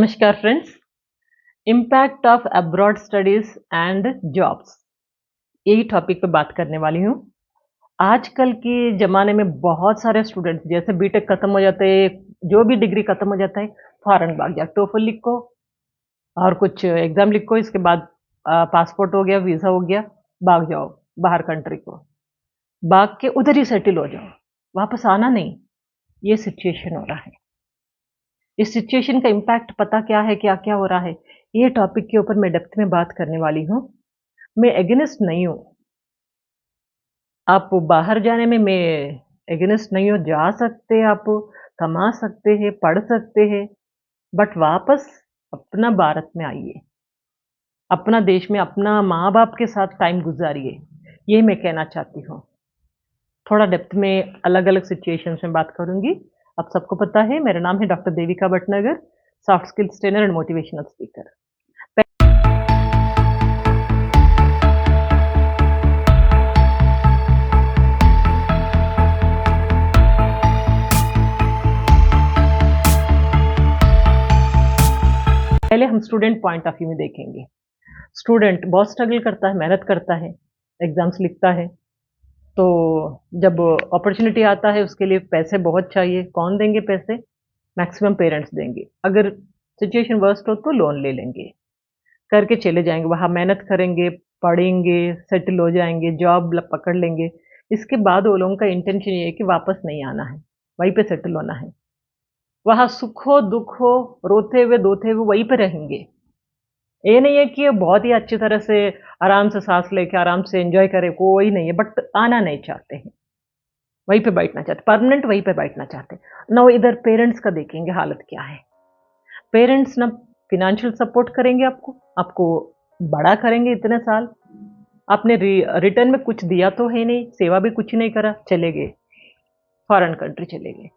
नमस्कार friends. Impact of abroad studies and jobs, यही topic पे बात करने वाली हूँ। आजकल के ज़माने में बहुत सारे स्टूडेंट्स जैसे बीटेक खत्म हो जाते हैं, जो भी डिग्री खत्म हो जाता है, फॉरेन भाग जाओ, टोफल लिखो और कुछ एग्ज़ाम लिखो, इसके बाद पासपोर्ट हो गया, वीज़ा हो गया, भाग जाओ बाहर कंट्री को। भाग के उधर ही सेटल हो जाओ, वापस आना नहीं, ये सिचुएशन हो रहा है। इस सिचुएशन का इम्पैक्ट पता क्या है, क्या-क्या हो रहा है, ये टॉपिक के ऊपर मैं डेप्थ में बात करने वाली हूँ। मैं अगेंस्ट नहीं हूँ, आप बाहर जाने में मैं अगेंस्ट नहीं हूँ, जा सकते हैं आप, कमा सकते हैं, पढ़ सकते हैं, बट वापस अपना भारत में आइए। अपना देश में अपना माँ-बाप के साथ टाइम गुज़ारिए, ये मैं कहना चाहती हूँ। थोड़ा डेप्थ में अलग-अलग सिचुएशंस में बात करूँगी। आप सबको पता है मेरा नाम है doctor Devika Bhatnagar, soft skills trainer and motivational speaker. पहले हम स्टूडेंट पॉइंट ऑफ व्यू में देखेंगे। स्टूडेंट बहुत स्ट्रगल करता है, मेहनत करता है, एग्ज़ाम्स लिखता है, तो जब अपॉर्च्युनिटी आता है उसके लिए पैसे बहुत चाहिए, कौन देंगे पैसे? मैक्सिमम पेरेंट्स देंगे। अगर सिचुएशन वर्स्ट हो तो लोन ले लेंगे, करके चले जाएँगे, वहाँ मेहनत करेंगे, पढ़ेंगे, सेटल हो जाएँगे, जॉब ल पकड़ लेंगे। इसके बाद वो लोगों का इंटेंशन ये है कि वापस नहीं आना है, वहीं पे सेटल होना है। वहाँ सुख हो, दुःख हो, रोते हुए, धोते हुए वहीं पे रहेंगे। ये नहीं है कि ये बहुत ही अच्छी तरह से आराम से साँस लेके आराम से एन्जॉय करे, कोई नहीं है, बट आना नहीं चाहते हैं। वहीं पे बैठना चाहते, परमानेंट वहीं पे बैठना चाहते हैं। नाउ इधर पेरेंट्स का देखेंगे हालत क्या है। पेरेंट्स ना फ़ाइनेंशियल सपोर्ट करेंगे आपको, आपको बड़ा करेंगे इतने साल, आपने रिटर्न में कुछ दिया तो है नहीं, सेवा भी कुछ नहीं करा, चले गए, फॉरेन कंट्री चले गए,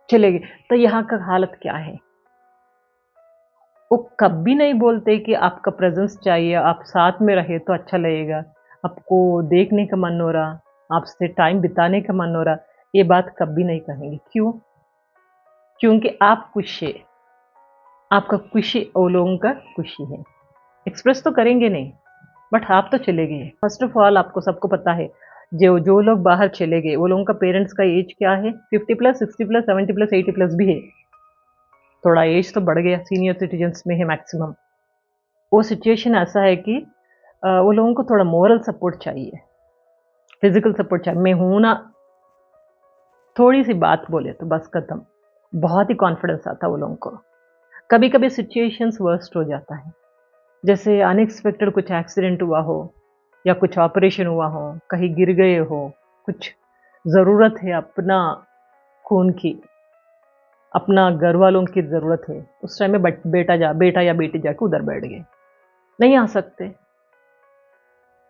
चले गए। तो यहाँ का हालत क्या है? वो कभी नहीं बोलते कि आपका प्रेज़ेंस चाहिए, आप साथ में रहे तो अच्छा लगेगा, आपको देखने का मन हो रहा, आपसे टाइम बिताने का मन हो रहा, ये बात कभी नहीं कहेंगे। क्यों? क्योंकि आप खुश हैं, आपका खुशी वो लोगों का खुशी है। एक्सप्रेस तो करेंगे नहीं, बट आप तो चले गए। फर्स्ट ऑफ ऑल आपको सबको पता है, जो जो लोग बाहर चले गए, वो लोगों का पेरेंट्स का एज क्या है? 50 प्लस, 60 प्लस, 70 प्लस, 80 प्लस भी है। थोड़ा एज तो बढ़ गया, सीनियर सिटीज़न्स में है मैक्सिमम। वो सिचुएशन ऐसा है कि वो लोगों को थोड़ा मोरल सपोर्ट चाहिए, फिज़िकल सपोर्ट चाहिए। मैं हूँ ना, थोड़ी-सी बात बोले तो बस खत्म। बहुत ही कॉन्फिडेंस आता है वो लोगों को। कभी-कभी सिचुएशंस वर्स्ट हो जाता है। जैसे अनएक्सपेक्टेड कुछ एक्सीडेंट हुआ हो या कुछ ऑपरेशन हुआ हो, कहीं गिर गए हो, कुछ ज़रूरत है अपना खून की, अपना घरवालों की ज़रूरत है। उस टाइम में बेटा या बेटी जाके उधर बैठ गए। नहीं आ सकते।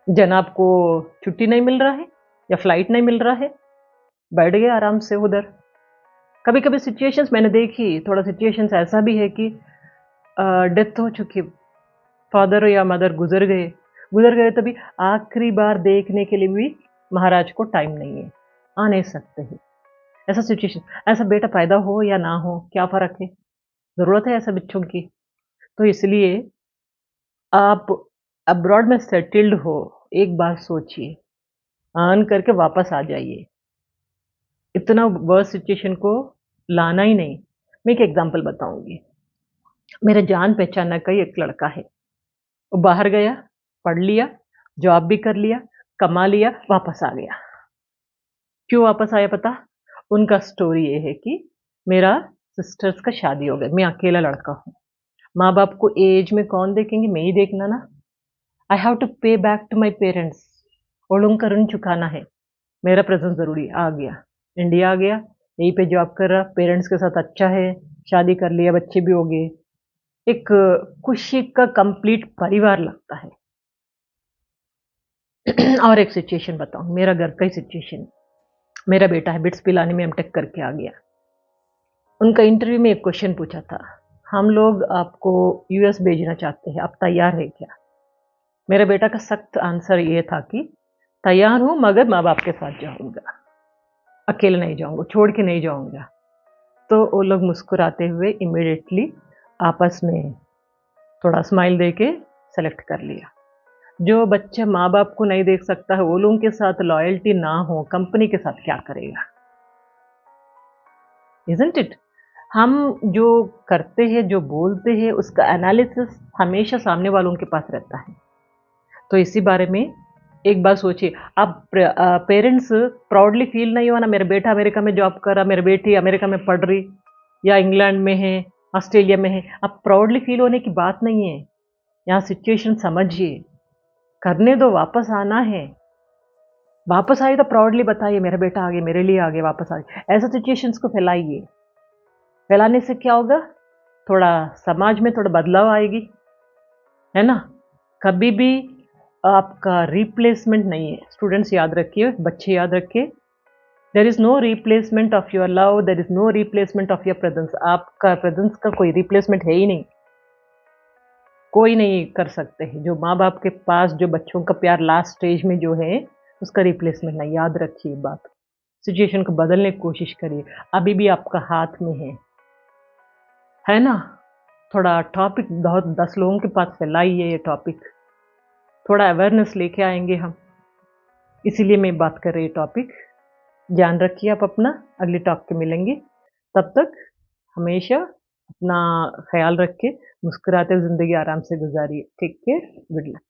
जनाब को छुट्टी नहीं मिल रहा है या फ्लाइट नहीं मिल रहा है, बैठ गए आराम से उधर। कभी-कभी सिचुएशंस मैंने देखी, थोड़ा सिचुएशंस ऐसा भी है कि डेथ हो चुकी, फादर या मदर गुज़र गए तो भी आखिरी बार देखने के लिए भी महाराज को टाइम नहीं है, आ नहीं सकते हैं। ऐसा सिचुएशन, ऐसा बेटा पैदा हो या ना हो, क्या फ़र्क है? ज़रूरत है ऐसे बच्चों की। तो इसलिए आप अब्रॉड में सेटल्ड हो, एक बार सोचिए, अर्न करके वापस आ जाइए। इतना वर्स्ट सिचुएशन को लाना ही नहीं। मैं एक एग्ज़ाम्पल बताऊँगी। मेरे जान-पहचान का ही एक लड़का है। वो बाहर गया, पढ़ लिया, जॉब भी कर लिया, कमा लिया, वापस आ गया। क्यों वापस आया पता? उनका स्टोरी ये है कि मेरा सिस्टर्स का शादी हो गया, मैं अकेला लड़का हूँ। माँ-बाप को एज में कौन देखेंगे? मैं ही देखना ना। आई हैव टू पे बैक टू माय पेरेंट्स। वो लोगों का ऋण चुकाना है। मेरा प्रेज़ेंस ज़रूरी है, आ गया। इंडिया आ गया, यहीं पे जॉब कर रहा, पेरेंट्स के साथ अच्छा है, शादी कर लिया, बच्चे भी हो गए। एक खुशी का कंप्लीट परिवार लगता है। और एक सिचुएशन बताऊँ, मेरा घर का ही सिचुएशन। मेरा बेटा है बिट्स पिलानी में एमटेक करके आ गया। उनका इंटरव्यू में एक क्वेश्चन पूछा था, हम लोग आपको यूएस भेजना चाहते हैं, आप तैयार हैं क्या? मेरे बेटा का सख्त आंसर ये था कि तैयार हूँ मगर माँ-बाप के साथ जाऊँगा, अकेले नहीं जाऊँगा, छोड़ के नहीं जाऊँगा। तो वो लोग मुस्कुराते हुए इमीडिएटली आपस में थोड़ा स्माइल देके सेलेक्ट कर लिया। जो बच्चा माँ-बाप को नहीं देख सकता है, वो लोगों के साथ लॉयल्टी ना हो, कंपनी के साथ क्या करेगा? Isn't it? हम जो करते हैं, जो बोलते हैं, उसका एनालिसिस हमेशा सामने वालों के पास रहता है। तो इसी बारे में एक बार सोचिए, आप पेरेंट्स प्राउडली फ़ील नहीं हुआ ना, मेरा बेटा अमेरिका में जॉब कर रहा, मेरी बेटी अमेरिका में पढ़ रही या इंग्लैंड में है, ऑस्ट्रेलिया में है। अब प्राउडली फ़ील होने की बात नहीं है। यहाँ सिचुएशन समझिए, करने दो, वापस आना है। वापस आए तो प्राउडली बताइए, मेरा बेटा आ गया, मेरे लिए आ गया, वापस आ गया। ऐसे सिचुएशंस को फैलाइए। फैलाने से क्या होगा? थोड़ा समाज में थोड़ा बदलाव आएगी, है ना? कभी भी आपका रिप्लेसमेंट नहीं है। स्टूडेंट्स याद रखिए, बच्चे याद रखिए, there is no replacement of your love, there is no replacement of your presence. आपका प्रेज़ेंस का कोई रिप्लेसमेंट है ही नहीं। कोई नहीं कर सकते हैं। जो माँ-बाप के पास जो बच्चों का प्यार लास्ट स्टेज में जो है, उसका रिप्लेसमेंट नहीं। याद रखिए बात। सिचुएशन को बदलने की कोशिश करिए। अभी भी आपका हाथ में है ना? थोड़ा टॉपिक 10 लोगों के पास फैलाइए ये टॉपिक। थोड़ा अवेयरनेस लेके आएँगे हम। इसीलिए मैं बात कर रही हूँ टॉपिक। ध्यान रखिए आप अपना, अगले टॉक पे मिलेंगे। तब तक हमेशा अपना ख़्याल रखें, मुस्कुराते ज़िंदगी आराम से गुज़ारिए। Take care, good luck.